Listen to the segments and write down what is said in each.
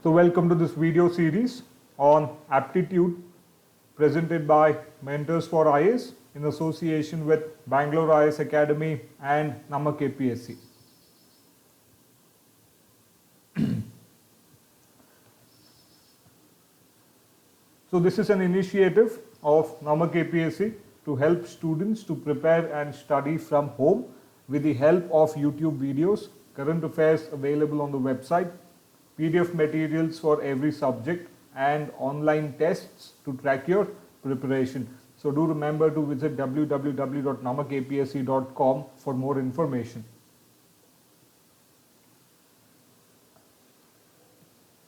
So welcome to this video series on aptitude presented by Mentors for IAS in association with Bangalore IAS Academy and Namak APSC. So this is an initiative of Namak APSC to help students to prepare and study from home with the help of YouTube videos, current affairs available on the website, PDF materials for every subject and online tests to track your preparation. So do remember to visit www.namakapsc.com for more information.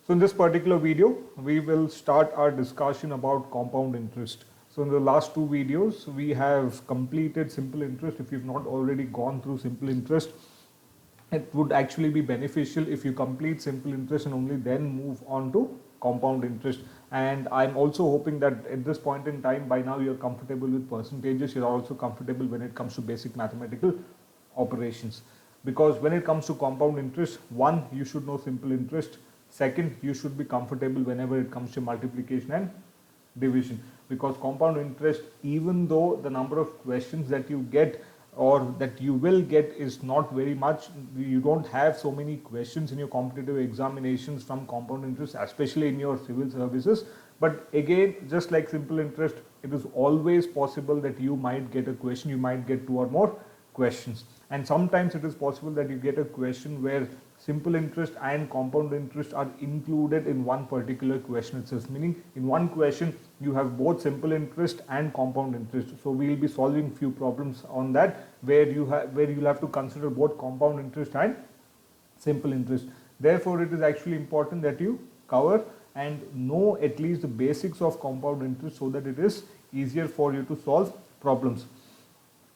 So in this particular video, we will start our discussion about compound interest. So in the last two videos, we have completed simple interest. If you've not already gone through simple interest, it would actually be beneficial if you complete simple interest and only then move on to compound interest. And I'm also hoping that at this point in time, by now you're comfortable with percentages, you're also comfortable when it comes to basic mathematical operations. Because when it comes to compound interest, one, you should know simple interest. Second, you should be comfortable whenever it comes to multiplication and division. Because compound interest, even though the number of questions that you get or that you will get is not very much, you don't have so many questions in your competitive examinations from compound interest, especially in your civil services. But again, just like simple interest, it is always possible that you might get a question, you might get two or more questions. And sometimes it is possible that you get a question where simple interest and compound interest are included in one particular question itself, meaning in one question you have both simple interest and compound interest. So we will be solving few problems on that where you'll have to consider both compound interest and simple interest. Therefore, it is actually important that you cover and know at least the basics of compound interest so that it is easier for you to solve problems.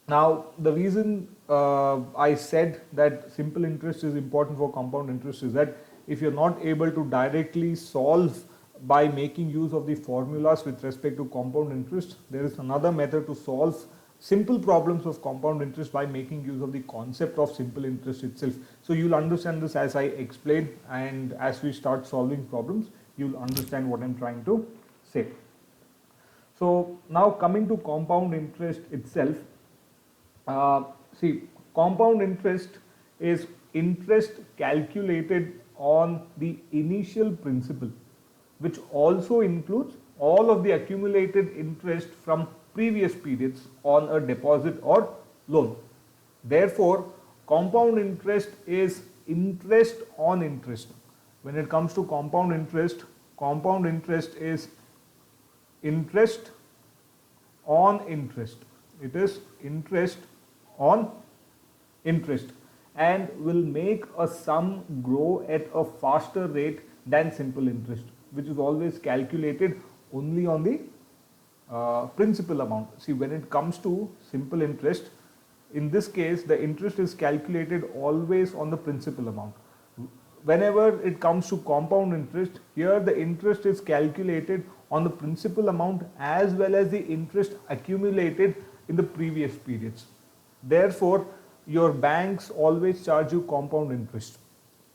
Now, the reason I said that simple interest is important for compound interest is that if you're not able to directly solve by making use of the formulas with respect to compound interest, there is another method to solve simple problems of compound interest by making use of the concept of simple interest itself. So you'll understand this as I explain, and as we start solving problems, you'll understand what I'm trying to say. So now coming to compound interest itself, see, compound interest is interest calculated on the initial principal, which also includes all of the accumulated interest from previous periods on a deposit or loan. Therefore, compound interest is interest on interest. When it comes to compound interest is interest on interest. It is interest on interest and will make a sum grow at a faster rate than simple interest, which is always calculated only on the principal amount. See, when it comes to simple interest, in this case the interest is calculated always on the principal amount. Whenever it comes to compound interest, here the interest is calculated on the principal amount as well as the interest accumulated in the previous periods. Therefore, your banks always charge you compound interest.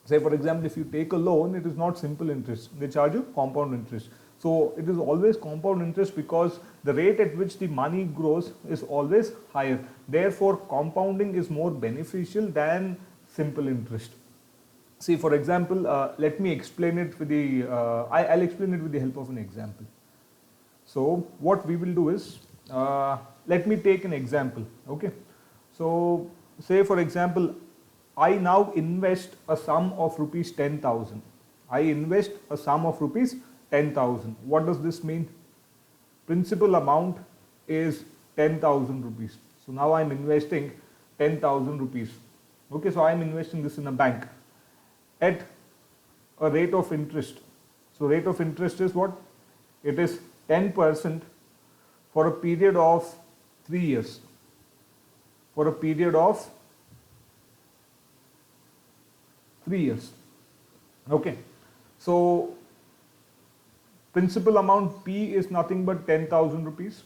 Say for example, if you take a loan, it is not simple interest, they charge you compound interest. So it is always compound interest because the rate at which the money grows is always higher. Therefore, compounding is more beneficial than simple interest. See, for example, let me explain it with the, I'll explain it with the help of an example. So what we will do is, let me take an example, okay. So say for example, I now invest a sum of rupees 10,000. I invest a sum of rupees 10,000. What does this mean? Principal amount is 10,000 rupees. So now I'm investing 10,000 rupees. Okay, so I'm investing this in a bank at a rate of interest. So rate of interest is what? It is 10% for a period of 3 years. For a period of 3 years. Okay. So principal amount P is nothing but 10,000 rupees.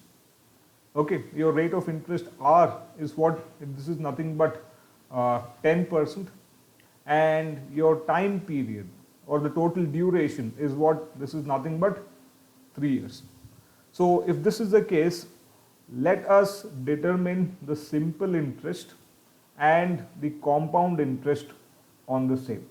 Okay. Your rate of interest R is what? This is nothing but 10%. And your time period or the total duration is what? This is nothing but 3 years. So if this is the case, let us determine the simple interest and the compound interest on the same.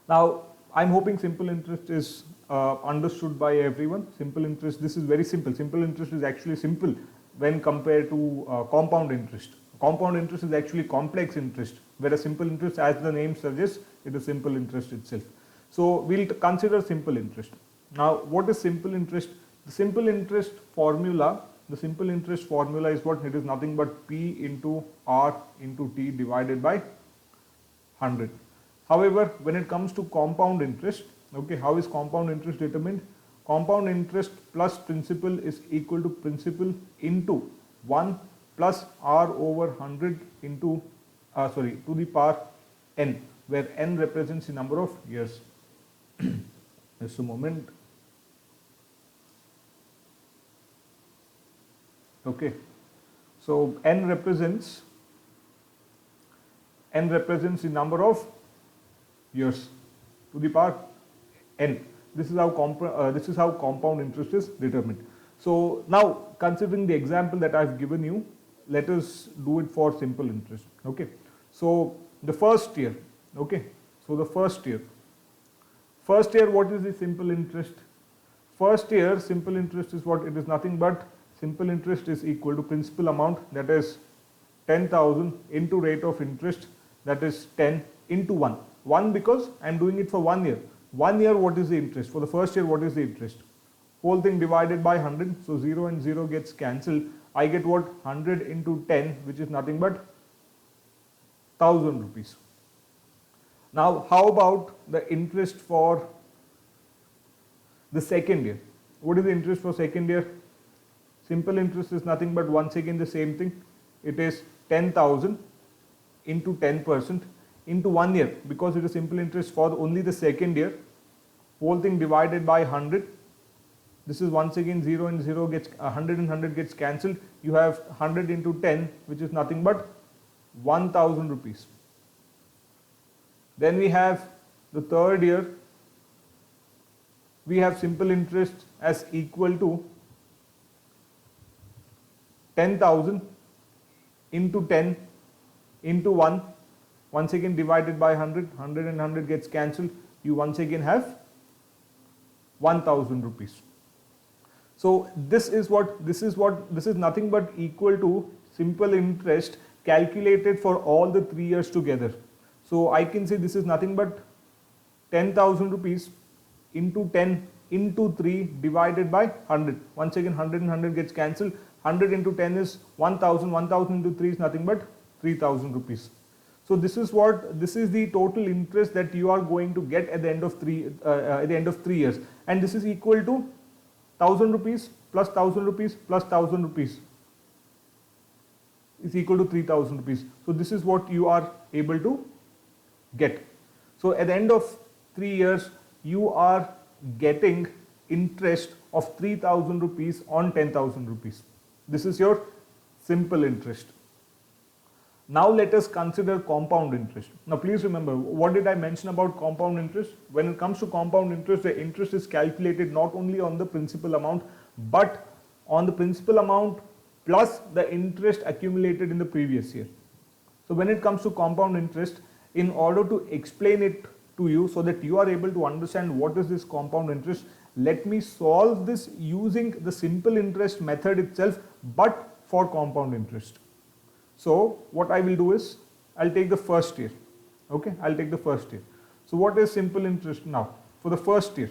Now, I'm hoping simple interest is understood by everyone. Simple interest, this is very simple. Simple interest is actually simple when compared to compound interest. Compound interest is actually complex interest, whereas simple interest, as the name suggests, it is simple interest itself. So we'll consider simple interest. Now, what is simple interest? The simple interest formula is what? It is nothing but P into R into T divided by 100. However, when it comes to compound interest, okay, how is compound interest determined? Compound interest plus principal is equal to principal into 1 plus R over 100 into, to the power n, where n represents the number of years. Just a moment. Okay, so n represents the number of years to the power n. This is how compound interest is determined. So now, considering the example that I've given you, let us do it for simple interest. Okay, so the first year. Okay, so the first year, what is the simple interest? First year simple interest is what? It is nothing but simple interest is equal to principal amount, that is 10,000, into rate of interest, that is 10, into 1. 1 because I am doing it for 1 year. 1 year, what is the interest? For the first year, what is the interest? Whole thing divided by 100, so 0 and 0 gets cancelled. I get what? 100 into 10, which is nothing but 1000 rupees. Now, how about the interest for the second year? What is the interest for second year? Simple interest is nothing but once again the same thing. It is 10,000 into 10% into 1 year, because it is simple interest for only the second year. Whole thing divided by 100. This is once again 0 and 0 gets 100 and 100 gets cancelled. You have 100 into 10, which is nothing but 1000 rupees. Then we have the third year. We have simple interest as equal to 10,000 into 10 into 1, once again divided by 100, 100 and 100 gets cancelled. You once again have 1000 rupees. So this is nothing but equal to simple interest calculated for all the 3 years together. So I can say this is nothing but 10,000 rupees into 10 into 3 divided by 100. Once again 100 and 100 gets cancelled. 100 into 10 is 1000, 1000 into 3 is nothing but 3000 rupees. So this is the total interest that you are going to get at the end of 3 years, and this is equal to 1000 rupees plus 1000 rupees plus 1000 rupees is equal to 3000 rupees. So this is what you are able to get. So at the end of 3 years, you are getting interest of 3000 rupees on 10,000 rupees. This is your simple interest. Now let us consider compound interest. Now please remember, what did I mention about compound interest? When it comes to compound interest, the interest is calculated not only on the principal amount, but on the principal amount plus the interest accumulated in the previous year. So when it comes to compound interest, in order to explain it to you so that you are able to understand what is this compound interest, let me solve this using the simple interest method itself, but for compound interest. So what I will do is, I'll take the first year. Okay, I'll take the first year. So what is simple interest now? For the first year,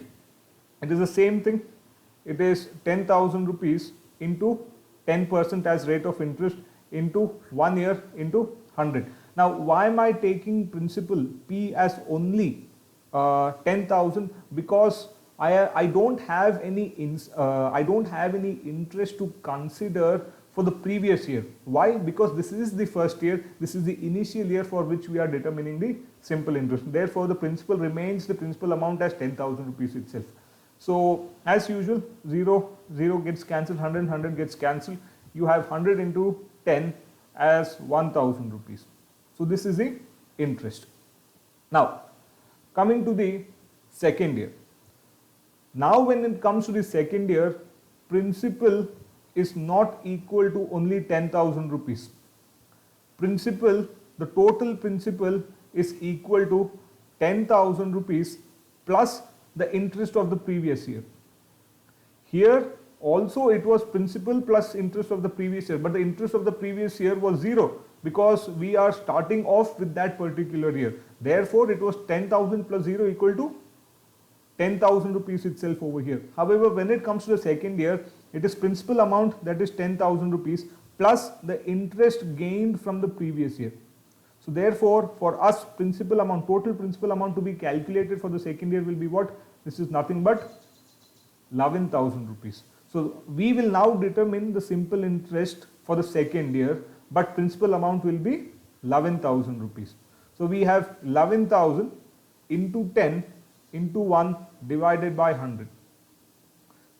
it is the same thing. It is 10,000 rupees into 10% as rate of interest into 1 year into 100. Now, why am I taking principal P as only 10,000? Because I don't have any interest to consider for the previous year. Why? Because this is the first year, this is the initial year for which we are determining the simple interest. Therefore, the principal remains the principal amount as 10,000 rupees itself. So, as usual, 0, 0 gets cancelled, 100, 100 gets cancelled. You have 100 into 10 as 1,000 rupees. So, this is the interest. Now, coming to the second year. Now when it comes to the second year, principal is not equal to only 10,000 rupees. Principal, the total principal is equal to 10,000 rupees plus the interest of the previous year. Here also it was principal plus interest of the previous year, but the interest of the previous year was 0 because we are starting off with that particular year. Therefore, it was 10,000 plus 0 equal to 10,000 rupees itself over here. However, when it comes to the second year, it is principal amount, that is 10,000 rupees plus the interest gained from the previous year. So therefore, for us, principal amount, total principal amount to be calculated for the second year will be what? This is nothing but 11,000 rupees. So we will now determine the simple interest for the second year, but principal amount will be 11,000 rupees. So we have 11,000 into 10 into 1 divided by 100.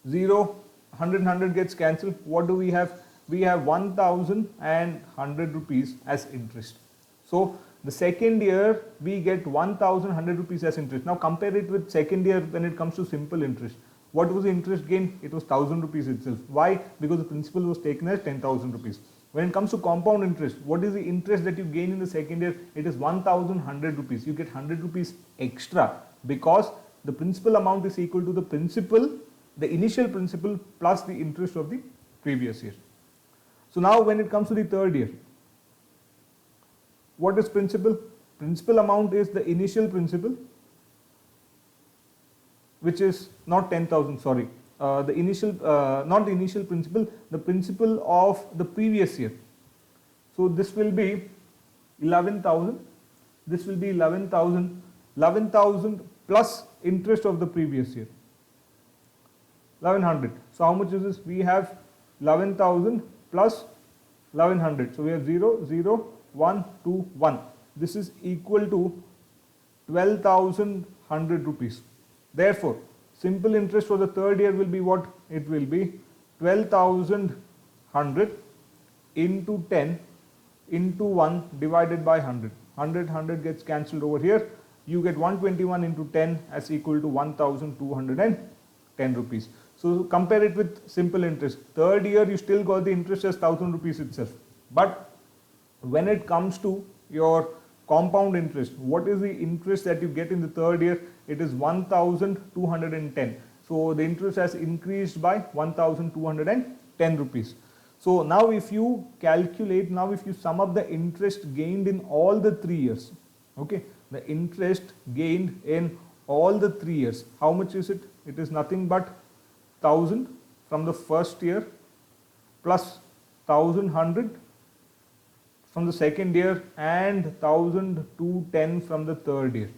0, 100 gets cancelled. What do we have? We have 1,100 rupees as interest. So the second year we get 1,100 rupees as interest. Now compare it with second year when it comes to simple interest. What was the interest gain? It was 1,000 rupees itself. Why? Because the principal was taken as 10,000 rupees. When it comes to compound interest, what is the interest that you gain in the second year? It is 1,100 rupees. You get 100 rupees extra because the principal amount is equal to the principal, the initial principal plus the interest of the previous year. So now when it comes to the third year, what is principal? Principal amount is the initial principal, which is not 10,000, sorry, the initial, not the initial principal, the principal of the previous year. So this will be 11,000, this will be 11,000, 11,000 plus interest of the previous year, 1,100. So how much is this? We have 11,000 plus 1,100. So we have 0, 0, 1, 2, 1. This is equal to 12,100 rupees. Therefore, simple interest for the third year will be what? It will be 12,100 into 10 into 1 divided by 100. 100 gets cancelled over here. You get 121 into 10 as equal to 1,210 rupees. So compare it with simple interest. Third year you still got the interest as 1,000 rupees itself. But when it comes to your compound interest, what is the interest that you get in the third year? It is 1,210. So the interest has increased by 1,210 rupees. So now if you calculate, now if you sum up the interest gained in all the 3 years, okay, the interest gained in all the 3 years, how much is it? It is nothing but 1,000 from the first year plus 1,100 from the second year and 1,210 from the third year.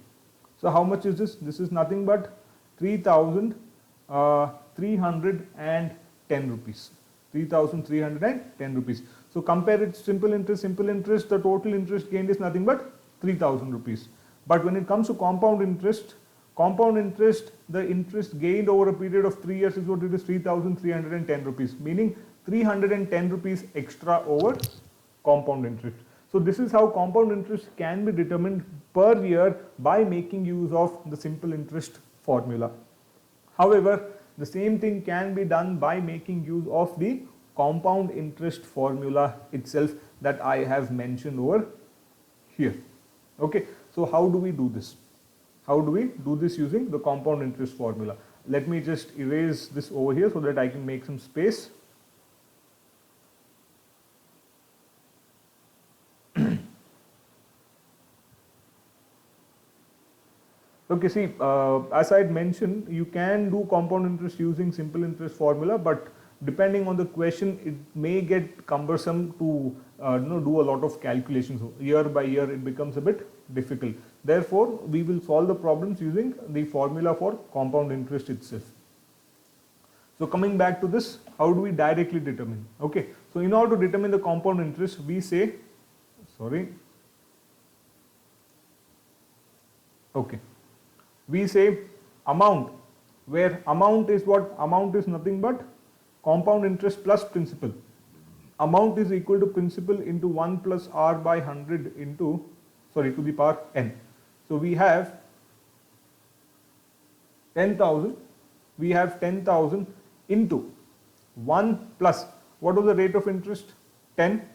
So how much is this? This is nothing but 3,310 rupees. 3,310 rupees. So compare it simple interest, the total interest gained is nothing but 3,000 rupees. But when it comes to compound interest, the interest gained over a period of 3 years is what it is, 3,310 rupees, meaning 310 rupees extra over compound interest. So this is how compound interest can be determined per year by making use of the simple interest formula. However, the same thing can be done by making use of the compound interest formula itself that I have mentioned over here. Okay, so how do we do this? How do we do this using the compound interest formula? Let me just erase this over here so that I can make some space. Okay, see, as I had mentioned, you can do compound interest using simple interest formula, but depending on the question, it may get cumbersome to do a lot of calculations. So year by year, it becomes a bit difficult. Therefore, we will solve the problems using the formula for compound interest itself. So coming back to this, how do we directly determine? Okay, so in order to determine the compound interest, we say, we say amount, where amount is what? Amount is nothing but compound interest plus principal. Amount is equal to principal into 1 plus r by 100 into, to the power n. So we have 10,000, we have 10,000 into 1 plus, what was the rate of interest? 10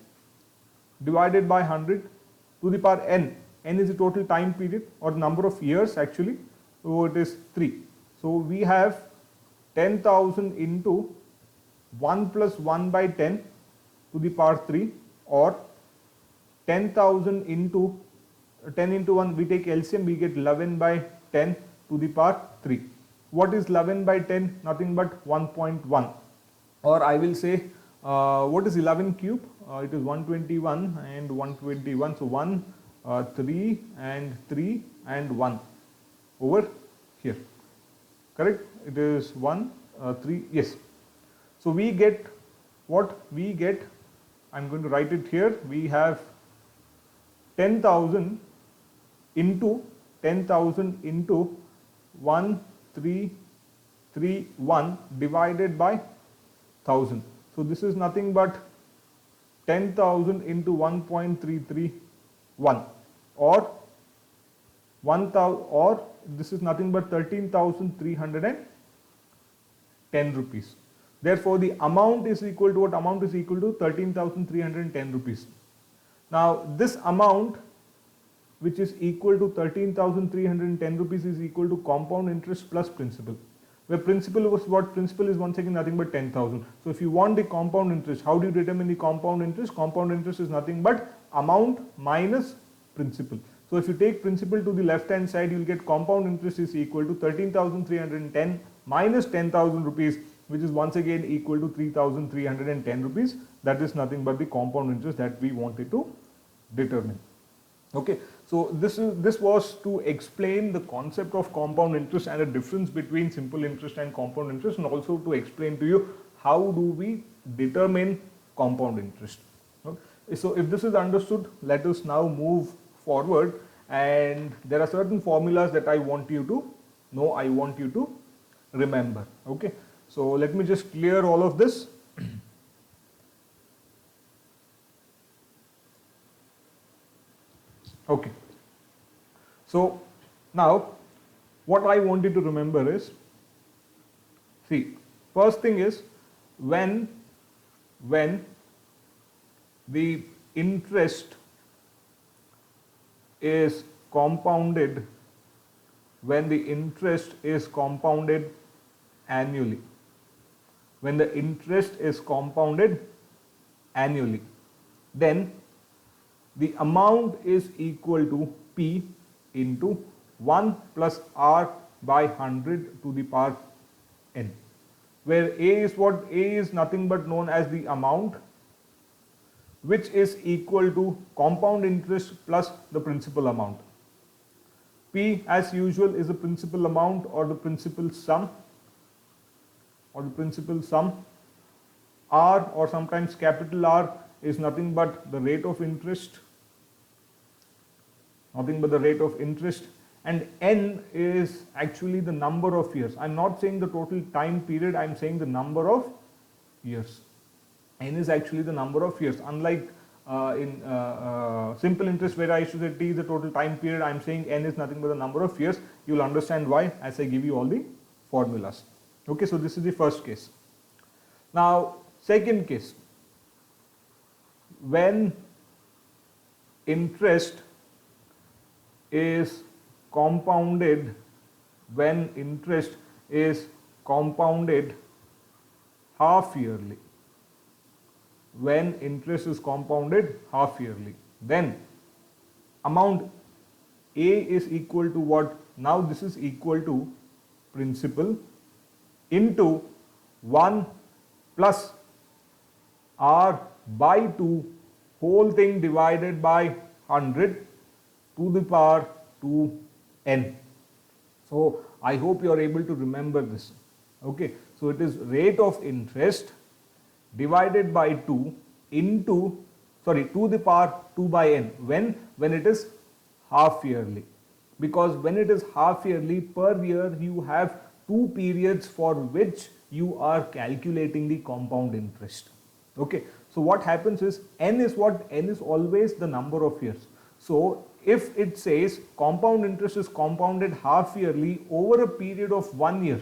divided by 100 to the power n. N is the total time period or the number of years actually, so it is 3. So we have 10,000 into 1 plus 1 by 10 to the power 3, or 10,000 into 10 into 1, we take LCM, we get 11 by 10 to the power 3. What is 11 by 10? Nothing but 1.1, or I will say what is 11 cube? It is 121 and 121, so 1, 3 and 3 and 1 over here, correct? It is 1, 3, yes. So we get what we get, I'm going to write it here, we have 10,000 into 10,000 into 1, 3, 3, 1 divided by 1000. So this is nothing but 10,000 into 1.331, or 1,000, or this is nothing but 13,310 rupees. Therefore, the amount is equal to what? Amount is equal to 13,310 rupees. Now, this amount, which is equal to 13,310 rupees, is equal to compound interest plus principal. Where principal was what? Principal is once again nothing but 10,000. So, if you want the compound interest, how do you determine the compound interest? Compound interest is nothing but amount minus principal. So, if you take principal to the left hand side, you will get compound interest is equal to 13,310 minus 10,000 rupees, which is once again equal to 3,310 rupees. That is nothing but the compound interest that we wanted to determine. Okay, so this was to explain the concept of compound interest and the difference between simple interest and compound interest, and also to explain to you how do we determine compound interest. Okay. So if this is understood, let us now move forward, and there are certain formulas that I want you to know, I want you to remember. Okay, so let me just clear all of this. Okay, so now what I want you to remember is, see, first thing is when the interest is compounded, when the interest is compounded annually, when the interest is compounded annually, then the amount is equal to P into 1 plus R by 100 to the power n, where A is what? A is nothing but known as the amount, which is equal to compound interest plus the principal amount. P, as usual, is the principal amount or the principal sum, R, or sometimes capital R, is nothing but the rate of interest, and n is actually the number of years. I'm not saying the total time period, I'm saying the number of years. N is actually the number of years. Unlike in simple interest, where I should say T is the total time period, I'm saying n is nothing but the number of years. You will understand why as I give you all the formulas. Okay, so this is the first case. Now, second case, when interest is compounded, half yearly, then amount A is equal to what? Now this is equal to principal into 1 plus R by 2 whole thing divided by 100 to the power 2n. So I hope you are able to remember this. Okay, so it is rate of interest divided by 2 into, to the power 2 by n, when it is half yearly, because when it is half yearly, per year you have 2 periods for which you are calculating the compound interest. Okay, so what happens is n is what? N is always the number of years. So if it says compound interest is compounded half yearly over a period of 1 year,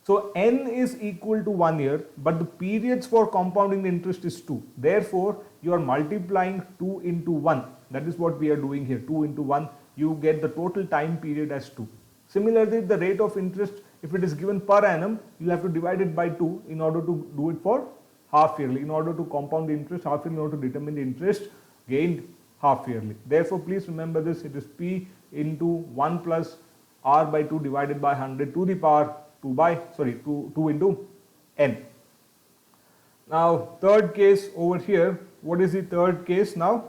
so n is equal to 1 year, but the periods for compounding the interest is 2. Therefore, you are multiplying 2 into 1. That is what we are doing here, 2 into 1. You get the total time period as 2. Similarly, the rate of interest, if it is given per annum, you have to divide it by 2 in order to do it for half yearly, in order to compound the interest half yearly, in order to determine the interest gained half yearly. Therefore, please remember this, it is P into 1 plus R by 2 divided by 100 to the power 2 into n. Now, third case over here, what is the third case now?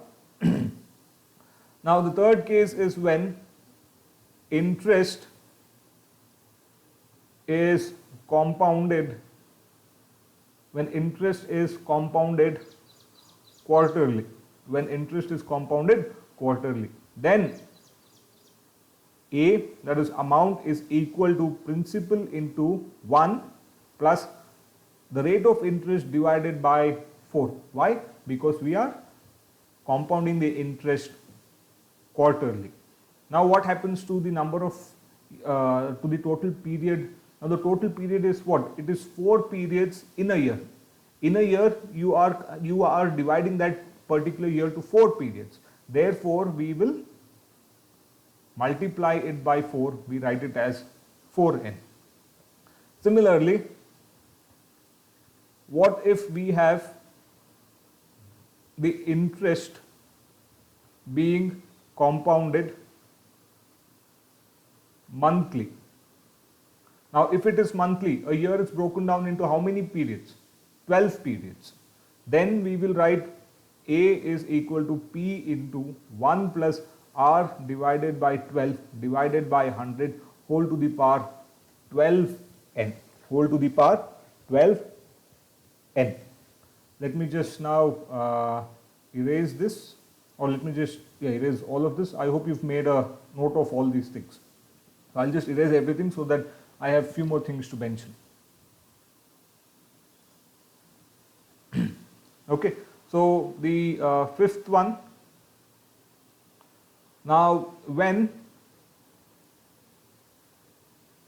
Now, the third case is when interest is compounded, quarterly. When interest is compounded quarterly, then A, that is amount, is equal to principal into 1 plus the rate of interest divided by 4. Why? Because we are compounding the interest quarterly. Now what happens to the number of to the total period? Now the total period is what? It is 4 periods in a year. In a year you are dividing that particular year to 4 periods. Therefore we will multiply it by 4, we write it as 4n. Similarly, what if we have the interest being compounded monthly? Now, if it is monthly, a year is broken down into how many periods? 12 periods. Then we will write A is equal to P into 1 plus R divided by 12 divided by 100 whole to the power 12n, whole to the power 12n. Let me just now erase this, or let me just erase all of this. I hope you've made a note of all these things. So I'll just erase everything so that I have few more things to mention. Okay, so the fifth one. Now, when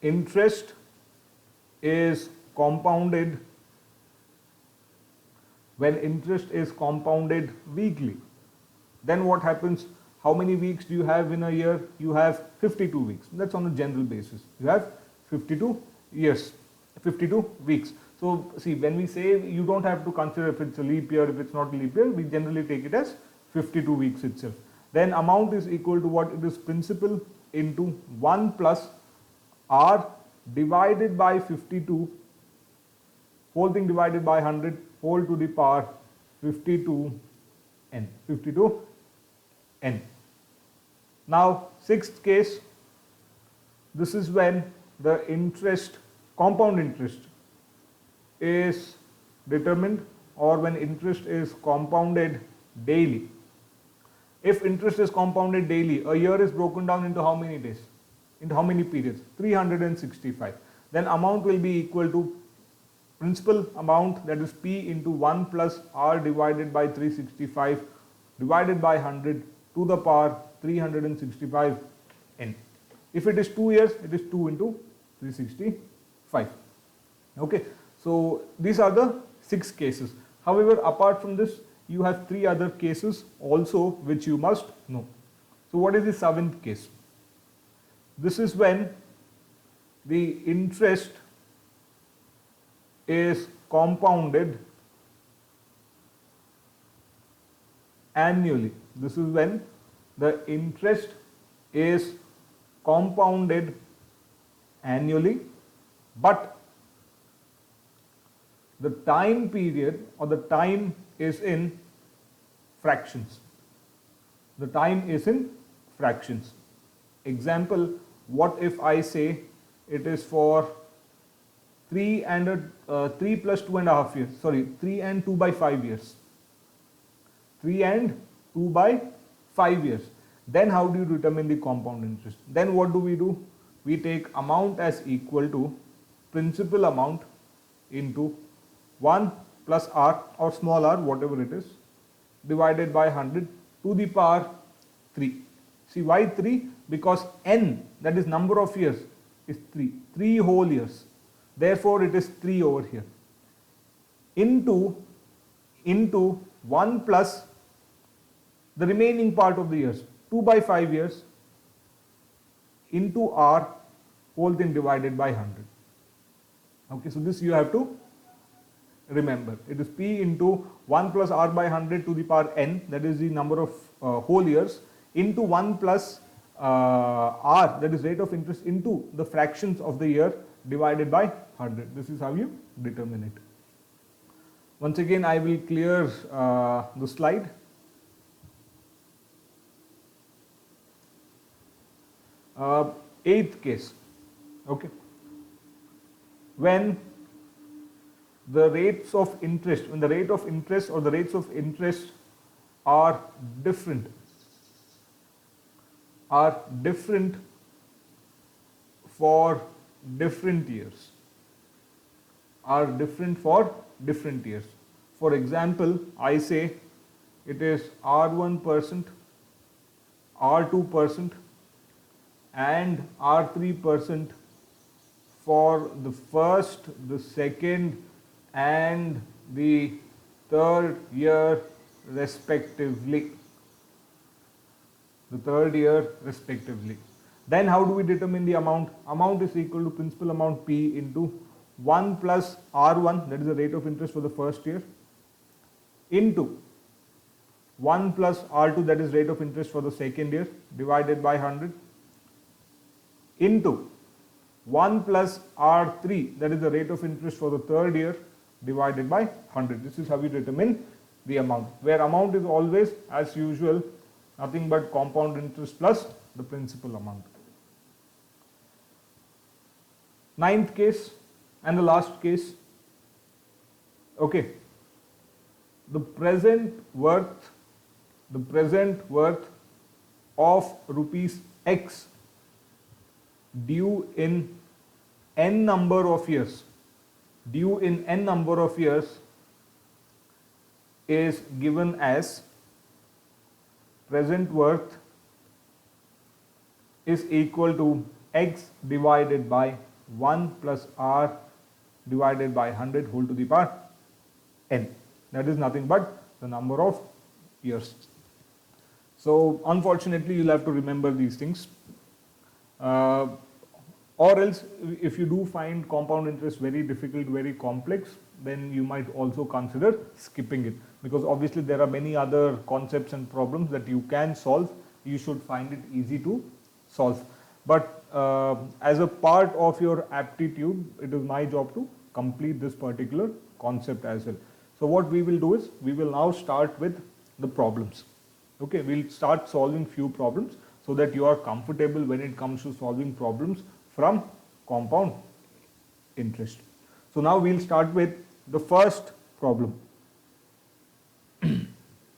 interest is compounded, weekly, then what happens? How many weeks do you have in a year? You have 52 weeks. That's on a general basis. You have 52 weeks. So see, when we say, you don't have to consider if it's a leap year, if it's not a leap year, we generally take it as 52 weeks itself. Then amount is equal to what? It is principal into 1 plus R divided by 52, whole thing divided by 100, whole to the power 52n. Now, sixth case, this is when the interest, compound interest, is determined, or when interest is compounded daily. If interest is compounded daily, a year is broken down into how many days? Into how many periods? 365. Then amount will be equal to principal amount, that is P into 1 plus R divided by 365 divided by 100 to the power 365n. If it is 2 years, it is 2 into 365. Okay, so these are the 6 cases. However, apart from this, you have 3 other cases also which you must know. So what is the 7th case? This is when the interest is compounded annually. This is when the interest is compounded annually, but the time period or the time is in fractions. The time is in fractions. Example, what if I say it is for 3 plus 2.5 years, 3 and 2 by 5 years. 3 and 2 by 5 years. Then how do you determine the compound interest? Then what do? We take amount as equal to principal amount into 1 plus R or small r, whatever it is, divided by 100 to the power 3. See why 3? Because n, that is number of years, is 3. 3 whole years. Therefore, it is 3 over here. Into 1 plus the remaining part of the years, 2 by 5 years, into r whole thing divided by 100. Okay, so this you have to remember. It is p into 1 plus r by 100 to the power n, that is the number of whole years, into 1 plus r, that is rate of interest, into the fractions of the year divided by 100. This is how you determine it. Once again, I will clear the slide. Eighth case. Okay. When the rates of interest, when the rate of interest or the rates of interest are different for different years, For example, I say it is R1%, R2%, and R3% for the first, the second, and the third year respectively. Then how do we determine the amount? Amount is equal to principal amount P into 1 plus R1, that is the rate of interest for the first year, into 1 plus R2, that is rate of interest for the second year, divided by 100, into 1 plus R3, that is the rate of interest for the third year, divided by 100. This is how we determine the amount, where amount is always, as usual, nothing but compound interest plus the principal amount. Ninth case and the last case. Okay. The present worth of rupees X due in n number of years is given as present worth is equal to X divided by 1 plus R divided by 100 whole to the power n. That is nothing but the number of years. So unfortunately you'll have to remember these things. Or else if you do find compound interest very difficult, very complex, then you might also consider skipping it, because obviously there are many other concepts and problems that you can solve. You should find it easy to solve. But as a part of your aptitude, it is my job to complete this particular concept as well. So what we will do is, we will now start with the problems. Okay, we'll start solving few problems so that you are comfortable when it comes to solving problems from compound interest. So now we'll start with the first problem.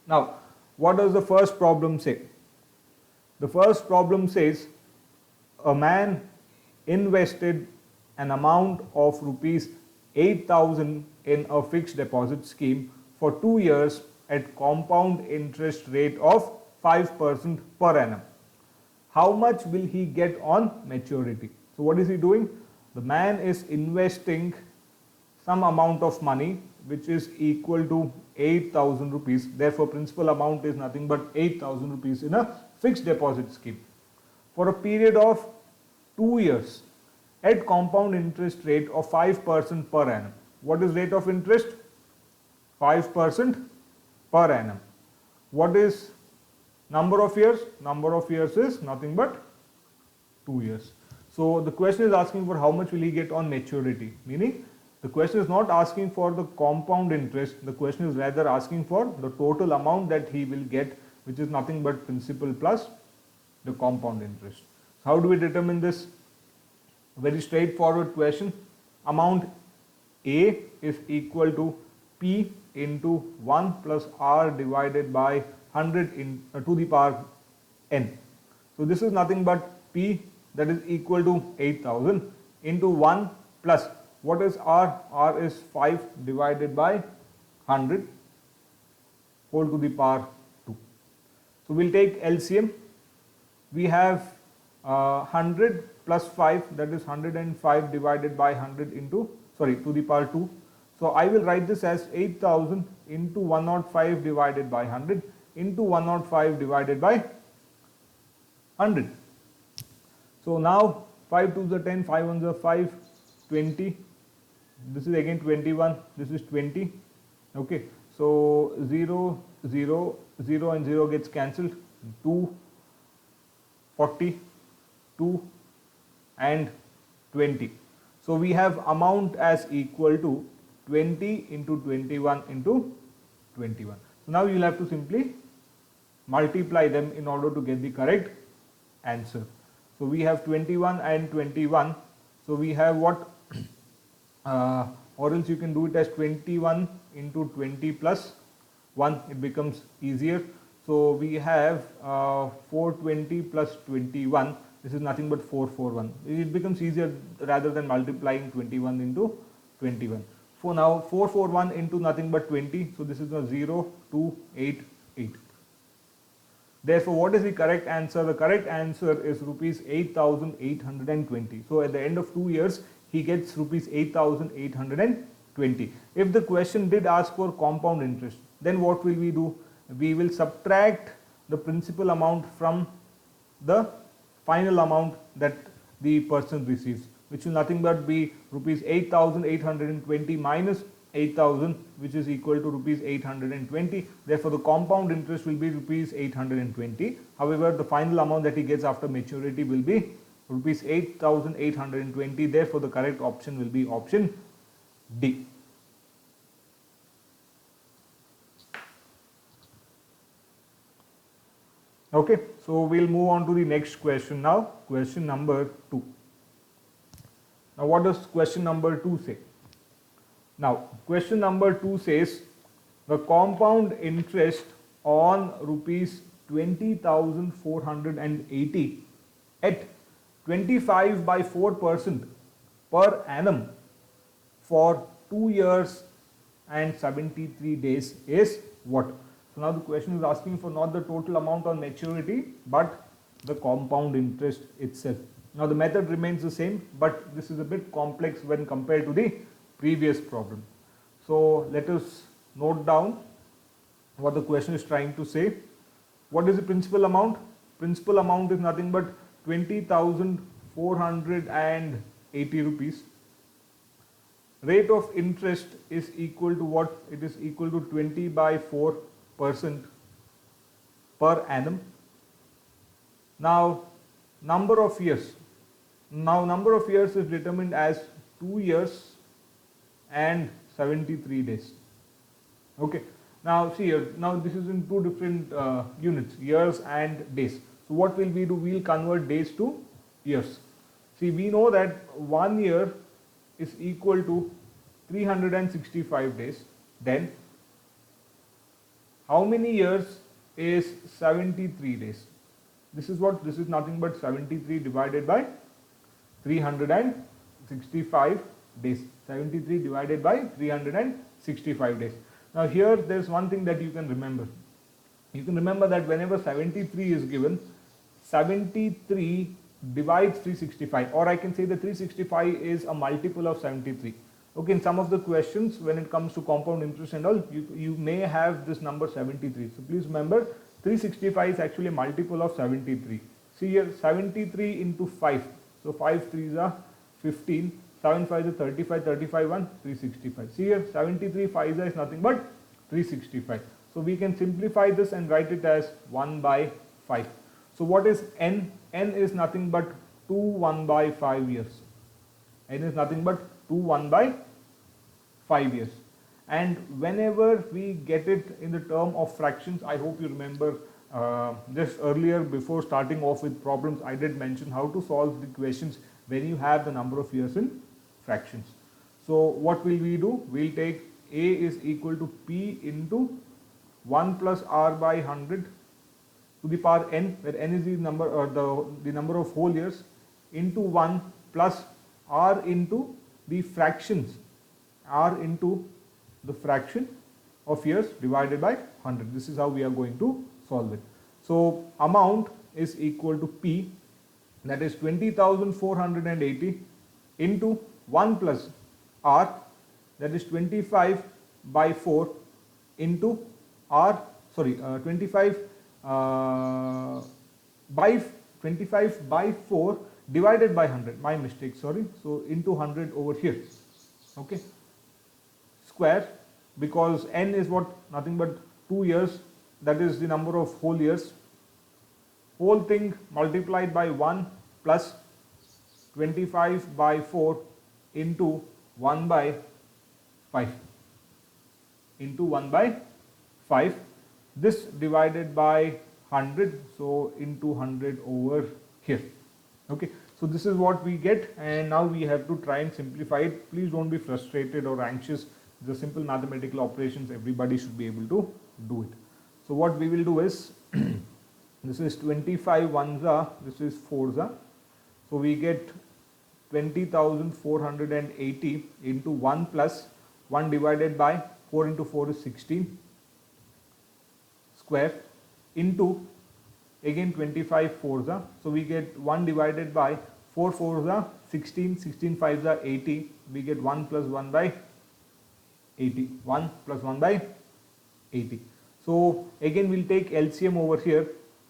Now, what does the first problem say? The first problem says a man invested an amount of rupees 8,000 in a fixed deposit scheme for 2 years at compound interest rate of 5% per annum. How much will he get on maturity? So what is he doing? The man is investing some amount of money which is equal to 8,000 rupees. Therefore, principal amount is nothing but 8,000 rupees in a fixed deposit scheme for a period of 2 years at compound interest rate of 5% per annum. What is rate of interest? 5% per annum. What is number of years? Number of years is nothing but 2 years. So the question is asking for how much will he get on maturity, meaning the question is not asking for the compound interest, the question is rather asking for the total amount that he will get, which is nothing but principal plus the compound interest. So how do we determine this? Very straightforward question. Amount A is equal to P into 1 plus R divided by 100 to the power n. So this is nothing but P, that is equal to 8,000 into 1 plus, what is R? R is 5 divided by 100 whole to the power 2. So we'll take LCM. We have 100 plus 5, that is 105 divided by 100 into, sorry, to the power 2. So I will write this as 8000 into 105 divided by 100 into 105 divided by 100. So now 5 2s are 10, 5 1s are 5, 20. This is again 21, this is 20. Okay, so 0, 0, 0 and 0 gets cancelled. 2, 40, 2 and 20. So we have amount as equal to 20 into 21 into 21. So now you will have to simply multiply them in order to get the correct answer. So we have 21 and 21. So we have what? Or else you can do it as 21 into 20 plus 1. It becomes easier. So we have 420 plus 21. This is nothing but 441. It becomes easier rather than multiplying 21 into 21. For now 441 into nothing but 20. So this is a 0, 2, 8, 8. Therefore, what is the correct answer? The correct answer is rupees 8,820. So at the end of 2 years, he gets rupees 8,820. If the question did ask for compound interest, then what will we do? We will subtract the principal amount from the final amount that the person receives, which will nothing but be rupees 8,820 minus 8,000, which is equal to rupees 820. Therefore, the compound interest will be rupees 820. However, the final amount that he gets after maturity will be rupees 8,820. Therefore, the correct option will be option D. Okay, so we'll move on to the next question now. Question number 2. Now, what does question number 2 say? Now, question number 2 says the compound interest on rupees 20,480 at 25 by 4% per annum for 2 years and 73 days is what? So now the question is asking for not the total amount on maturity, but the compound interest itself. Now the method remains the same, but this is a bit complex when compared to the previous problem. So let us note down what the question is trying to say. What is the principal amount? Principal amount is nothing but 20,480 rupees. Rate of interest is equal to what? It is equal to 20 by 4% per annum. Now number of years. Now number of years is determined as 2 years and 73 days. Okay. Now see here, now this is in two different units, years and days. So what will we do? We will convert days to years. See, we know that 1 year is equal to 365 days. Then how many years is 73 days? This is what? This is nothing but 73 divided by 365 days. 73 divided by 365 days. Now here there is one thing that you can remember. You can remember that whenever 73 is given, 73 divides 365, or I can say that 365 is a multiple of 73. Okay, in some of the questions when it comes to compound interest and all, you may have this number 73. So please remember 365 is actually a multiple of 73. See here, 73 into 5. So 5 3s are 15, 7 5 is 35, 35 1, 365. See here, 73 5 is nothing but 365. So we can simplify this and write it as 1 by 5. So what is n? N is nothing but 2 1 by 5 years. N is nothing but 2 1 by 5 years. And whenever we get it in the term of fractions, I hope you remember just earlier before starting off with problems, I did mention how to solve the questions when you have the number of years in fractions. So what will we do? We'll take A is equal to P into 1 plus R by 100 to the power n, where n is the number or the number of whole years, into 1 plus R into the fractions, R into the fraction of years divided by 100. This is how we are going to solve it. So amount is equal to P, that is 20,480 into 1 plus R, that is 25 by 4 into R, sorry, 25 by 25 by 4 divided by 100, my mistake, sorry, so into 100 over here, okay, square, because n is what, nothing but 2 years, that is the number of whole years, whole thing multiplied by 1 plus 25 by 4 into 1 by 5 into 1 by 5, this divided by 100, so into 100 over here, okay. So this is what we get, and now we have to try and simplify it. Please don't be frustrated or anxious. The simple mathematical operations, everybody should be able to do it. So what we will do is this is 25 ones are, this is 4s are, so we get 20,480 into 1 plus 1 divided by 4 into 4 is 16 square into again 25 4s are, so we get 1 divided by 4 4s are 16, 16 5s are 80, we get 1 plus 1 by 80, 1 plus 1 by 80. So again we'll take LCM over here,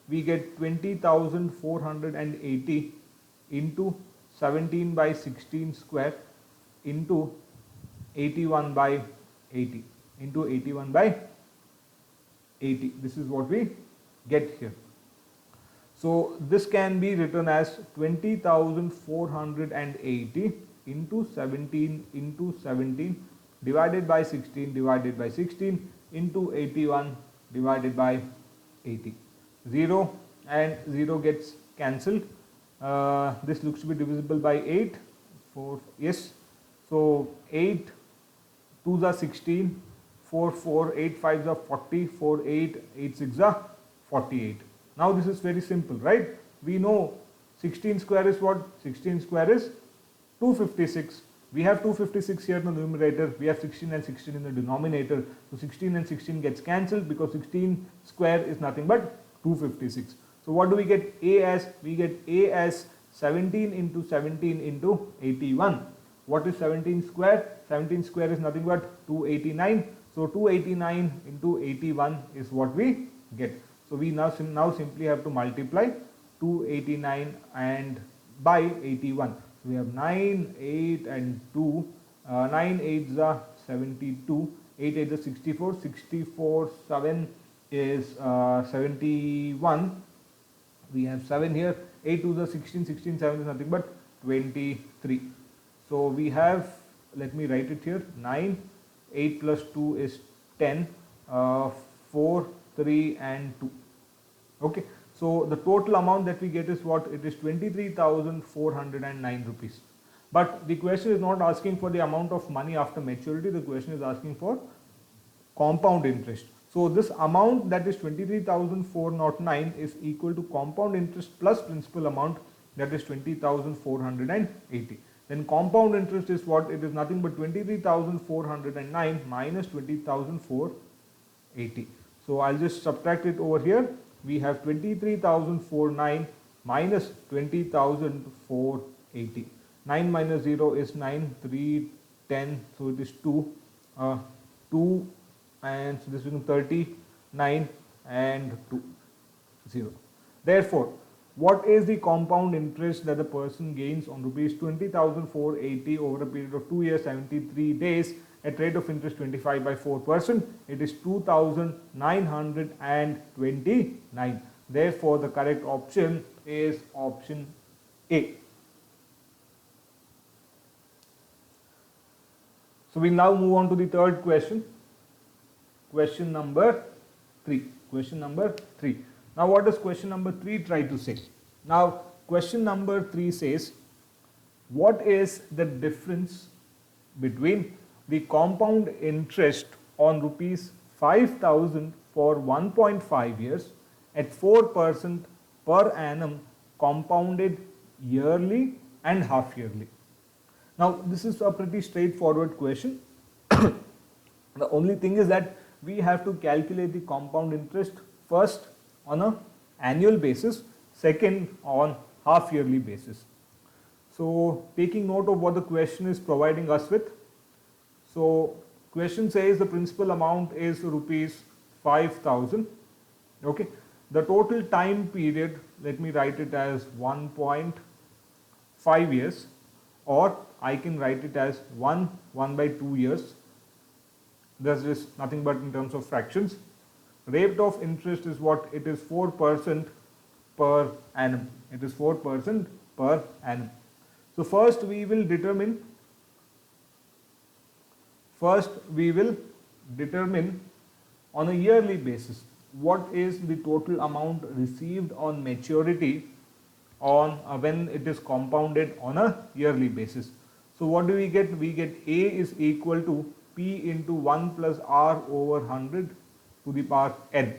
we get 20,480 into 17 by 16 square into 81 by 80 into 81 by 80. This is what we get here. So this can be written as 20,480 into 17 divided by 16 divided by 16 into 81 divided by 80. 0 and 0 gets cancelled. This looks to be divisible by 8. 4, yes. So 8 2s are 16, 4 4, 8 5s are 40, 4 8, 8 6s are 48. Now this is very simple, right? We know 16 square is what? 16 square is 256. We have 256 here in the numerator, we have 16 and 16 in the denominator. So 16 and 16 gets cancelled because 16 square is nothing but 256. So what do we get A as? We get A as 17 into 17 into 81. What is 17 square? 17 square is nothing but 289. So 289 into 81 is what we get. So we now simply have to multiply 289 and by 81. So we have 9, 8 and 2. 9 8s are 72. 8 8s are 64. 64, 7 is 71. We have 7 here. 8 2s are 16. 16, 7 is nothing but 23. So we have, let me write it here, 9. 8 plus 2 is 10. 4, 3 and 2. Okay, so the total amount that we get is what? It is 23,409 rupees. But the question is not asking for the amount of money after maturity, the question is asking for compound interest. So this amount, that is 23,409, is equal to compound interest plus principal amount, that is 20,480. Then compound interest is what? It is nothing but 23,409 minus 20,480. So I'll just subtract it over here. We have 23,409 minus 20,480. 9 minus 0 is 9, 3, 10, so it is 2, 2 and so this is 39 and 2, 0. Therefore, what is the compound interest that the person gains on rupees 20,480 over a period of 2 years, 73 days at rate of interest 25 by 4%? It is 2,929. Therefore, the correct option is option A. So we now move on to the third question. Question number 3. Question number 3. Now what does question number 3 try to say? Now question number 3 says, what is the difference between the compound interest on rupees 5,000 for 1.5 years at 4% per annum compounded yearly and half yearly? Now this is a pretty straightforward question. The only thing is that we have to calculate the compound interest first on a annual basis, second on half yearly basis. So taking note of what the question is providing us with. So question says the principal amount is rupees 5,000. Okay. The total time period, let me write it as 1.5 years, or I can write it as 1/2 years. This is nothing but in terms of fractions. Rate of interest is what? It is 4% per annum. It is 4% per annum. So first we will determine on a yearly basis what is the total amount received on maturity on when it is compounded on a yearly basis. So what do we get? We get A is equal to P into 1 plus R over 100 to the power n,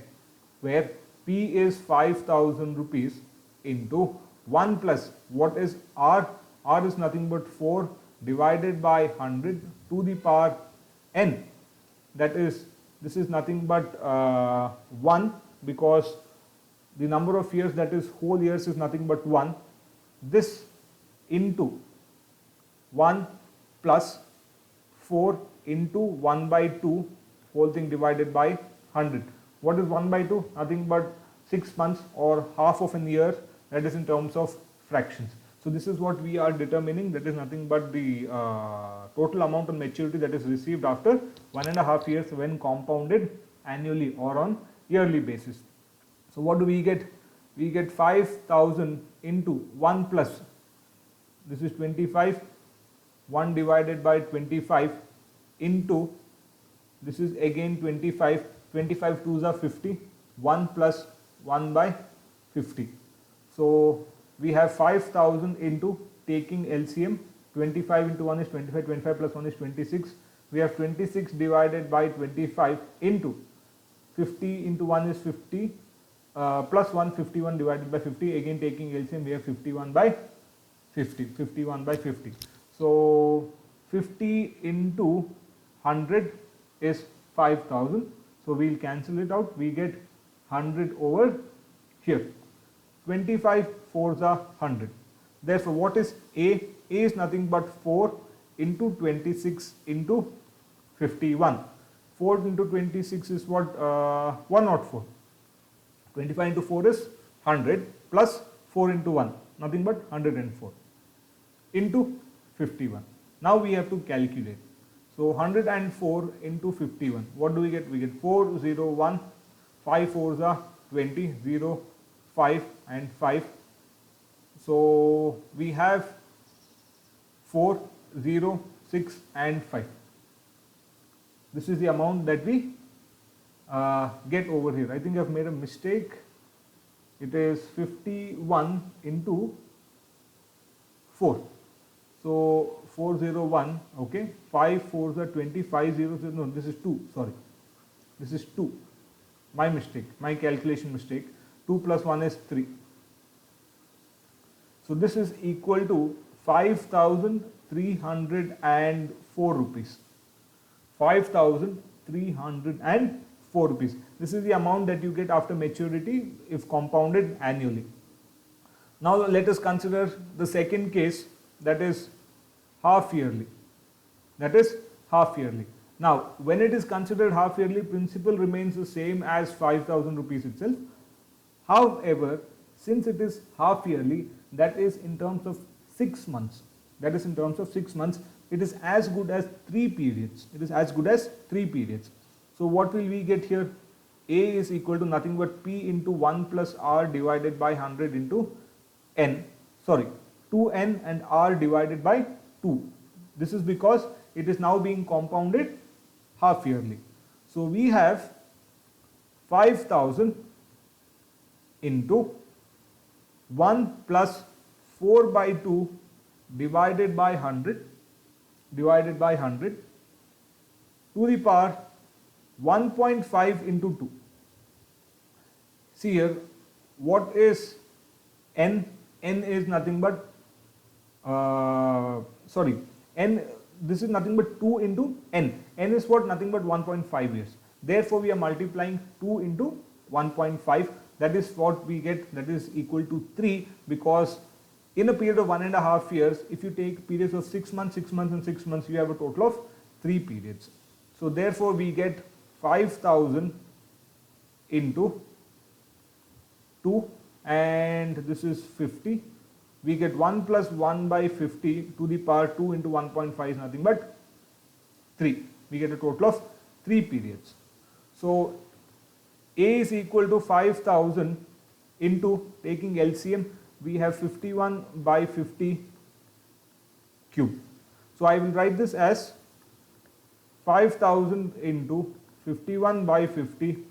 where P is 5,000 rupees into 1 plus what is R? R is nothing but 4 divided by 100 to the power n. That is, this is nothing but 1, because the number of years, that is whole years, is nothing but 1. This into 1 plus 4 into 1/2, whole thing divided by 100. What is 1/2? Nothing but 6 months or half of an year, that is in terms of fractions. So this is what we are determining, that is nothing but the total amount of maturity that is received after 1.5 years when compounded annually or on yearly basis. So what do we get? We get 5,000 into 1 plus, this is 25, 1 divided by 25 into, this is again 25, 25 2s are 50, 1 plus 1/50. So we have 5,000 into, taking LCM, 25 into 1 is 25, 25 plus 1 is 26. We have 26 divided by 25 into 50 into 1 is 50, plus 1, 51 divided by 50, again taking LCM, we have 51/50. So 50 into 100 is 5,000. So we will cancel it out, we get 100 over here. 25 4s are 100. Therefore, what is A? A is nothing but 4 into 26 into 51. 4 into 26 is what? 104. 25 into 4 is 100 plus 4 into 1, nothing but 104 into 51. Now we have to calculate. So 104 into 51. What do we get? We get 401. 5 4s are 20. 0, 5 and 5. So we have 4, 0, 6 and 5. This is the amount that we get over here. I think I have made a mistake. It is 51 into 4. So 401, okay. 5 4s are 20, 5 0s, no, this is 2, sorry. This is 2. My mistake, my calculation mistake. 2 plus 1 is 3. So this is equal to 5,304 rupees. 5,304 rupees. This is the amount that you get after maturity if compounded annually. Now let us consider the second case, that is half yearly. Now when it is considered half yearly, principal remains the same as 5,000 rupees itself. However, since it is half yearly, that is in terms of 6 months. It is as good as 3 periods. So what will we get here? A is equal to nothing but P into 1 plus R divided by 100 into N. Sorry, 2N and R divided by 2. This is because it is now being compounded half yearly. So we have 5,000 into 1 plus 4/2 divided by 100 to the power 1.5 into 2. See here, what is N? N is nothing but N, this is nothing but 2 into N. N is what? Nothing but 1.5 years. Therefore, we are multiplying 2 into 1.5. that is what we get, that is equal to 3, because in a period of 1.5 years, if you take periods of 6 months, 6 months and 6 months, you have a total of 3 periods. So therefore we get 5,000 into 2, and this is 50. We get 1 plus 1 by 50 to the power 2 into 1.5 is nothing but 3. We get a total of 3 periods. So A is equal to 5,000 into, taking LCM, we have 51 by 50 cube. So I will write this as 5,000 into 51 by 50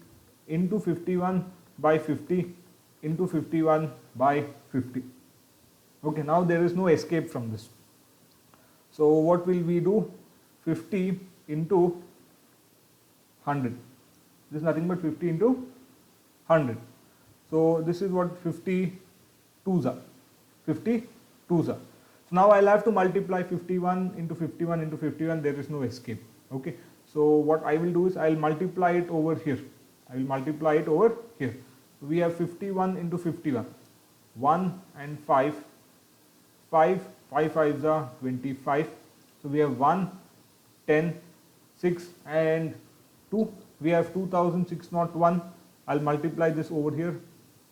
into 51 by 50 into 51 by 50. Okay, now there is no escape from this. So what will we do? 50 into 100. This is nothing but 50 into 100. So this is what 50 twos are. 50 twos are. So now I'll have to multiply 51 into 51 into 51. There is no escape. Okay. So what I will do is I'll multiply it over here. I will multiply it over here. So we have 51 into 51. 1 and 5. 5 5s are 25. So we have 1, 10, 6 and 2. We have 2601. I'll multiply this over here.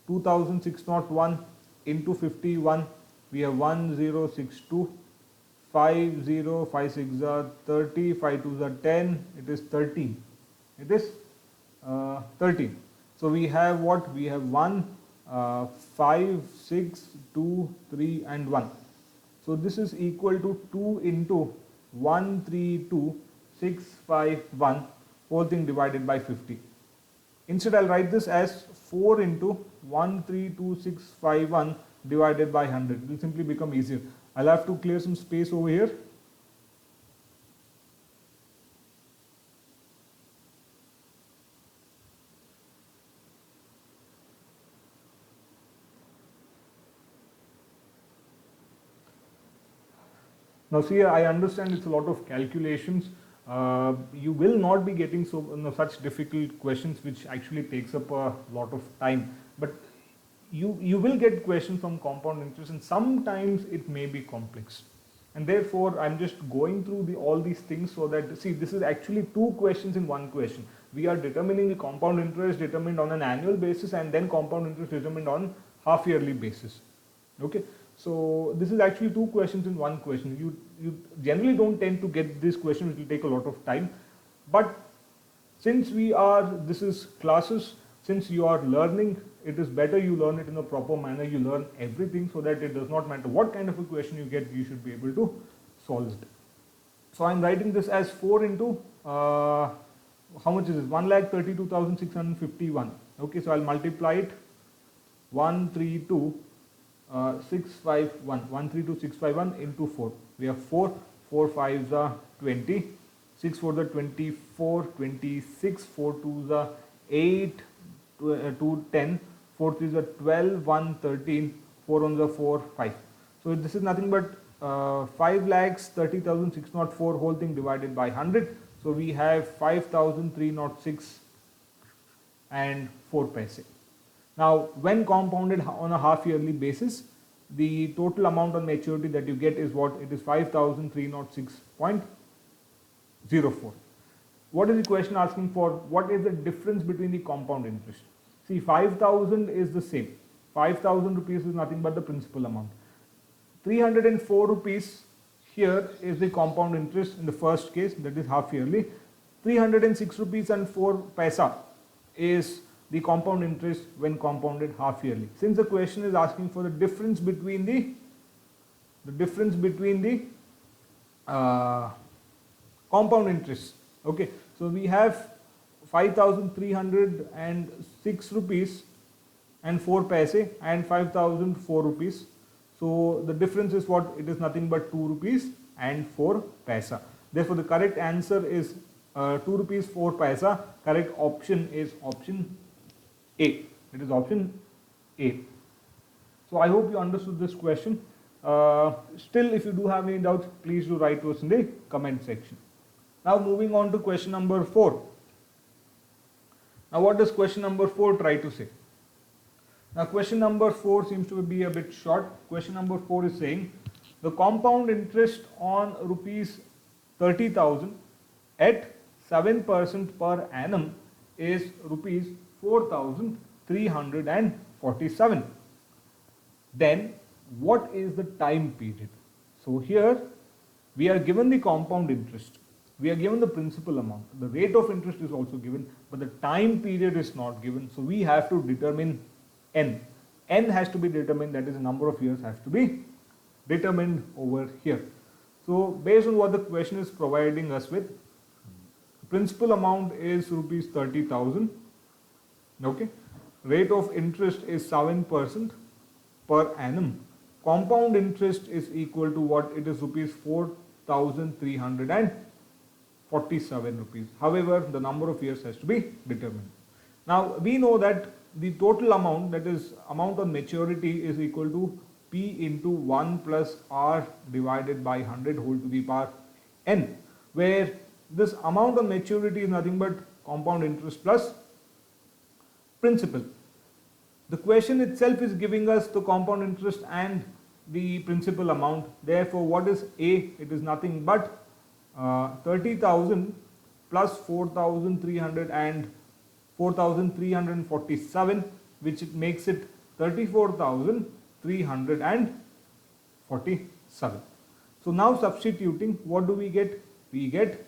2601 into 51. We have 1062. 5056 are 30. 52s are 10. It is 13. It is 13. So we have what? We have 1, 5, 6, 2, 3 and 1. So this is equal to 2 into 132,651, whole thing divided by 50. Instead I'll write this as 4 into 132,651 divided by 100. It will simply become easier. I'll have to clear some space over here. Now see, I understand it's a lot of calculations. You will not be getting such difficult questions which actually takes up a lot of time. But you will get questions from compound interest, and sometimes it may be complex. And therefore, I'm just going through all these things so that, see, this is actually 2 questions in 1 question. We are determining the compound interest determined on an annual basis, and then compound interest determined on half-yearly basis. Okay. So this is actually 2 questions in 1 question. You generally don't tend to get this question, it will take a lot of time. But since this is classes, since you are learning, it is better you learn it in a proper manner. You learn everything so that it does not matter what kind of a question you get, you should be able to solve it. So I'm writing this as 4 into, how much is this? 1,32,651. Okay, so I'll multiply it. 132,651 into 4. We have 4, 4 5s are 20, 6 4s are 24, 26, 4 2s are 8, 2 10, 4 3s are 12, 1 13, 4 1s are 4 5. So this is nothing but 5,30,604 whole thing divided by 100. So we have 5,306 and 4 paise. Now, when compounded on a half-yearly basis, the total amount on maturity that you get is what? It is 5,306.04. What is the question asking for? What is the difference between the compound interest? See, 5,000 is the same. 5,000 rupees is nothing but the principal amount. 304 rupees here is the compound interest in the first case, that is half-yearly. 306 rupees and 4 paisa is the compound interest when compounded half yearly. Since the question is asking for the difference between the compound interest. Okay, so we have 5,306 rupees and 4 paise and 5,004 rupees. So the difference is what? It is nothing but 2 rupees and 4 paisa. Therefore the correct answer is 2 rupees 4 paisa. Correct option is option A. It is option A. So I hope you understood this question. Still, if you do have any doubts, please do write to us in the comment section. Now moving on to question number 4. Now what does question number 4 try to say? Now question number 4 seems to be a bit short. Question number 4 is saying the compound interest on rupees 30,000 at 7% per annum is rupees 4,347. Then what is the time period? So here we are given the compound interest, we are given the principal amount, the rate of interest is also given, but the time period is not given. So we have to determine n. N has to be determined, that is the number of years has to be determined over here. So based on what the question is providing us with, principal amount is rupees 30,000. Okay, rate of interest is 7% per annum. Compound interest is equal to what? It is rupees 4,347 rupees. However, the number of years has to be determined. Now we know that the total amount, that is amount on maturity, is equal to P into 1 plus R divided by 100 whole to the power n, where this amount on maturity is nothing but compound interest plus principal. The question itself is giving us the compound interest and the principal amount. Therefore, what is A? It is nothing but 30,000 plus 4,347, which makes it 34,347. So now substituting, what do we get? We get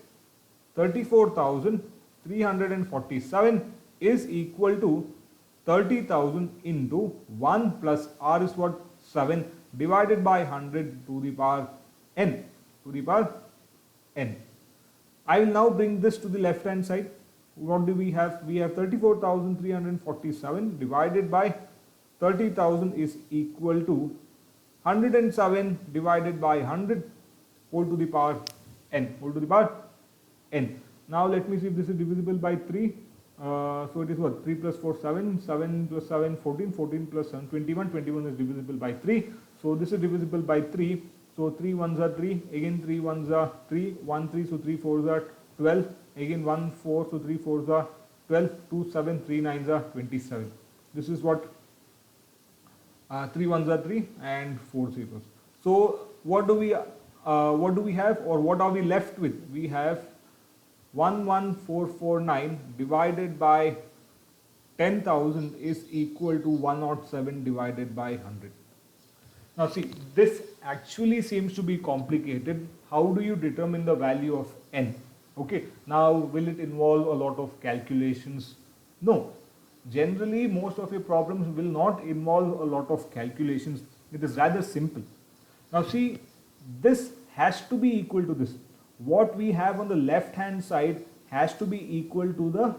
34,347 is equal to 30,000 into 1 plus R is what? 7 divided by 100 to the power n. I will now bring this to the left hand side. What do we have? We have 34,347 divided by 30,000 is equal to 107 divided by 100 whole to the power n. Now let me see if this is divisible by 3. So it is what? 3 plus 4, 7, 7 plus 7, 14, 14 plus 7, 21, 21 is divisible by 3. So this is divisible by 3. So 3 ones are 3, again 3 ones are 3, 1 3, so 3 fours are 12, again 1 4, so 3 fours are 12, 2 7, 3 nines are 27. This is what 3 ones are 3 and 4 zeros. So what do we have, or what are we left with? We have 11449 divided by 10,000 is equal to 107 divided by 100. Now see, this actually seems to be complicated. How do you determine the value of n? Okay, now will it involve a lot of calculations? No. Generally, most of your problems will not involve a lot of calculations. It is rather simple. Now see, this has to be equal to this. What we have on the left hand side has to be equal to the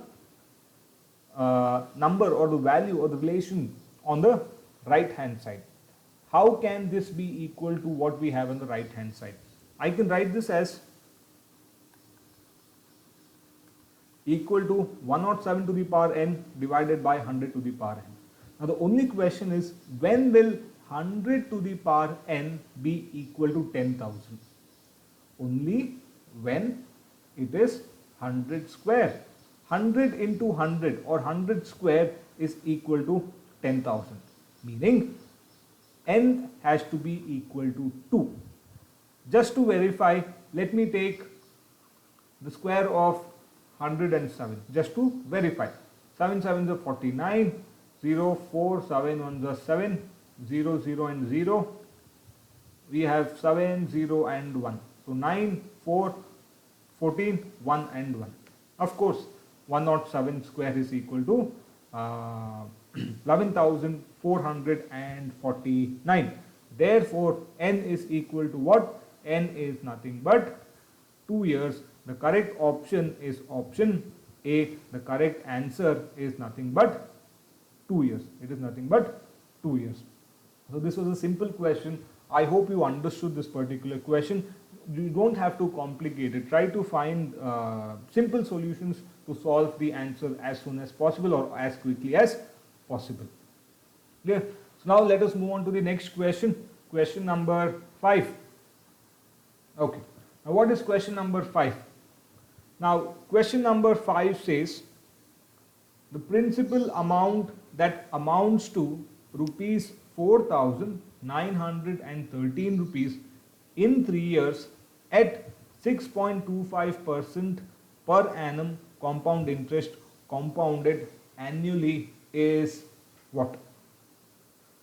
number or the value or the relation on the right hand side. How can this be equal to what we have on the right hand side? I can write this as equal to 107 to the power n divided by 100 to the power n. Now the only question is, when will 100 to the power n be equal to 10,000? Only when it is 100 square. 100 into 100 or 100 square is equal to 10,000, meaning n has to be equal to 2. Just to verify, let me take the square of 107 just to verify. 7 7s are 49, 0 4, 7 1s are 7, 0 0 and 0. We have 7 0 and 1. So 9 4 14 1 and 1. Of course 107 square is equal to 11,449. Therefore n is equal to what? N is nothing but 2 years. The correct option is option A. The correct answer is nothing but 2 years. It is nothing but 2 years. So this was a simple question. I hope you understood this particular question. You don't have to complicate it. Try to find simple solutions to solve the answer as soon as possible or as quickly as possible. Clear? So now let us move on to the next question. Question number 5. Okay. Now what is question number 5? Now question number 5 says the principal amount that amounts to rupees 4,913 rupees in 3 years at 6.25% per annum compound interest compounded annually is what?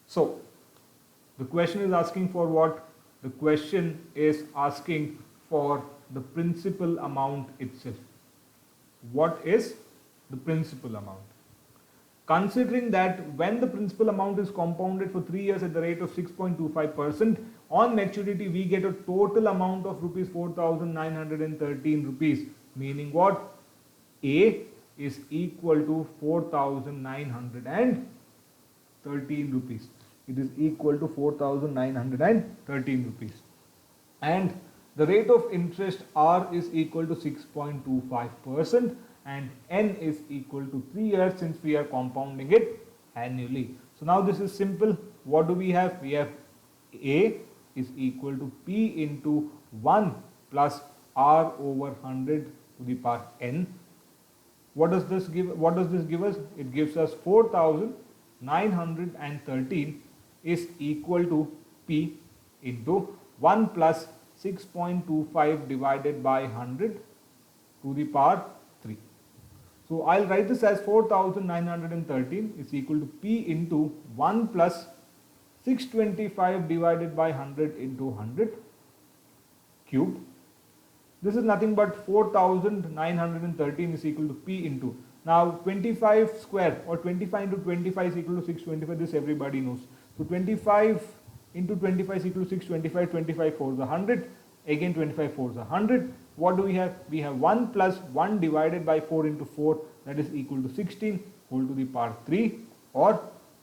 So, the question is asking for what? The question is asking for the principal amount itself. What is the principal amount? Considering that when the principal amount is compounded for 3 years at the rate of 6.25%, on maturity we get a total amount of rupees 4,913 rupees, meaning what? A is equal to 4,913 rupees. It is equal to 4,913 rupees. And the rate of interest R is equal to 6.25% and N is equal to 3 years since we are compounding it annually. So now this is simple. What do we have? We have A is equal to P into 1 plus R over 100 to the power N. What does this give? What does this give us? It gives us 4,913 is equal to P into 1 plus 6.25 divided by 100 to the power 3. So I'll write this as 4,913 is equal to P into 1 plus 625 divided by 100 into 100 cube. This is nothing but 4,913 is equal to P into. Now 25 square or 25 into 25 is equal to 625. This everybody knows. So 25 into 25 is equal to 625. 25 4 is 100. Again 25 4 is 100. What do we have? We have 1 plus 1 divided by 4 into 4, that is equal to 16 whole to the power 3, or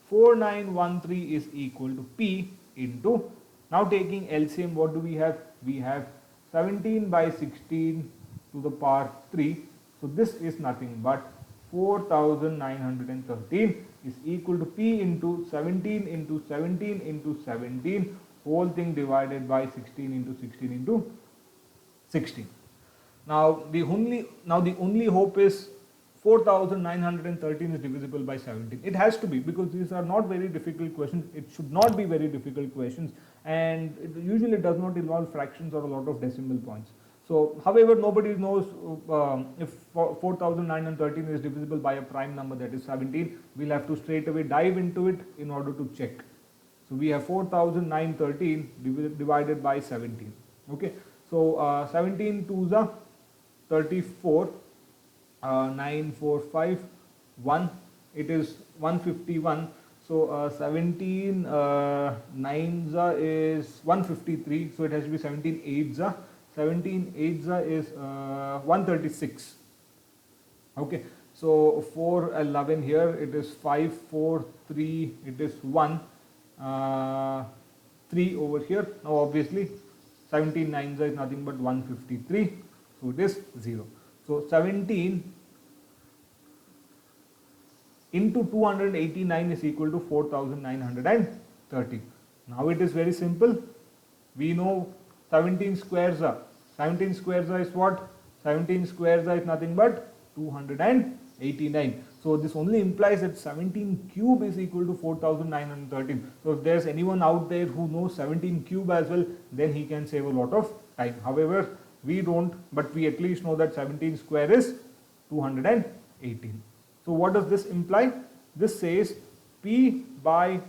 4913 is equal to P into, now taking LCM, what do we have? We have 17 by 16 to the power 3. So this is nothing but 4,913 is equal to P into 17 into 17 into 17 whole thing divided by 16 into 16 into 16. Now the only hope is 4,913 is divisible by 17. It has to be, because these are not very difficult questions. It should not be very difficult questions, and it usually does not involve fractions or a lot of decimal points. So, however, nobody knows if 4,913 is divisible by a prime number, that is 17. We'll have to straight away dive into it in order to check. So we have 4,913 divided by 17. Okay. So 17 2s are 34. 9 4 5 1. It is 151. So 17 9s is 153. So it has to be 17 8s. 17 8s is 136. Okay. So 4 11 here. It is 5 4 3. It is 1. 3 over here. Now obviously 17 9s is nothing but 153. So it is 0. So 17 into 289 is equal to 4,930. Now it is very simple. We know 17 squares are. 17 squares are is what? 17 squares are is nothing but 289. So this only implies that 17 cube is equal to 4,913. So if there's anyone out there who knows 17 cube as well, then he can save a lot of time. However, we don't, but we at least know that 17 square is 218. So what does this imply? This says P by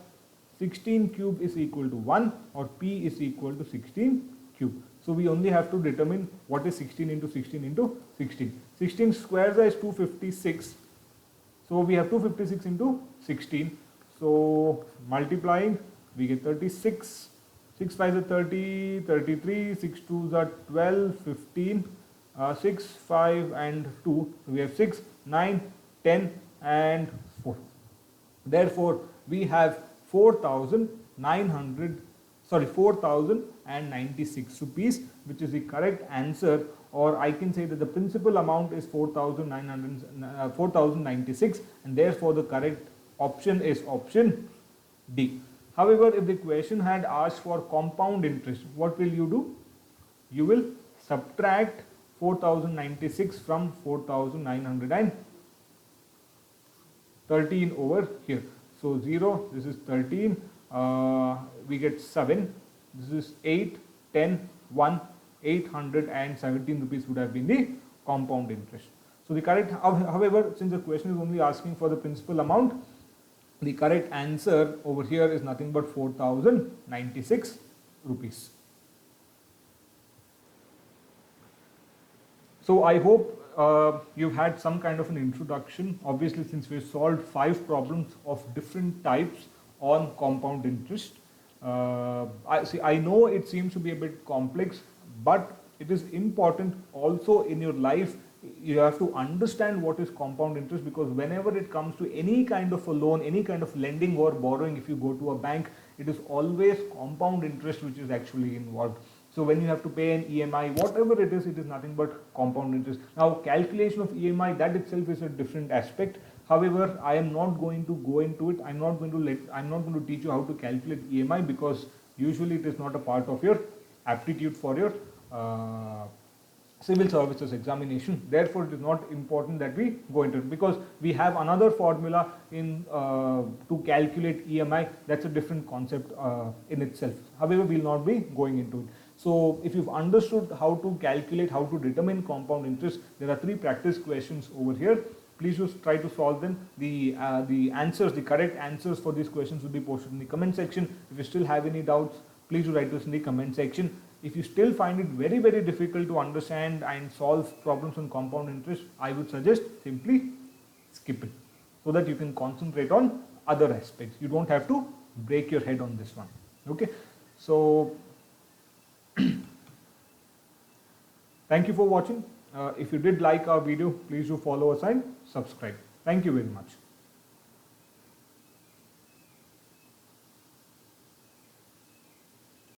16 cube is equal to 1, or P is equal to 16 cube. So we only have to determine what is 16 into 16 into 16. 16 squares is 256. So we have 256 into 16. So multiplying, we get 36. 6 5s are 30, 33, 6 2s are 12, 15, 6, 5 and 2. So we have 6, 9, 10 and 4. Therefore, we have 4,096 rupees, which is the correct answer, or I can say that the principal amount is 4,096, and therefore the correct option is option D. However, if the question had asked for compound interest, what will you do? You will subtract 4,096 from 4,913 over here. So 0, this is 13, we get 7, this is 8, 10, 1, 817 rupees would have been the compound interest. So the correct, however, since the question is only asking for the principal amount, the correct answer over here is nothing but 4096 rupees. So I hope you've had some kind of an introduction. Obviously, since we've solved 5 problems of different types on compound interest, I know it seems to be a bit complex, but it is important also in your life. You have to understand what is compound interest, because whenever it comes to any kind of a loan, any kind of lending or borrowing, if you go to a bank, it is always compound interest which is actually involved. So when you have to pay an EMI, whatever it is nothing but compound interest. Now calculation of EMI, that itself is a different aspect. However, I am not going to go into it. I'm not going to teach you how to calculate EMI, because usually it is not a part of your aptitude for your civil services examination. Therefore, it is not important that we go into it, because we have another formula in to calculate EMI. That's a different concept in itself. However, we will not be going into it. So if you've understood how to calculate, how to determine compound interest, there are 3 practice questions over here. Please just try to solve them. The answers, the correct answers for these questions will be posted in the comment section. If you still have any doubts, please do write this in the comment section. If you still find it very, very difficult to understand and solve problems on compound interest, I would suggest simply skip it, so that you can concentrate on other aspects. You don't have to break your head on this one. Okay, so thank you for watching. If you did like our video, please do follow us and subscribe. Thank you very much.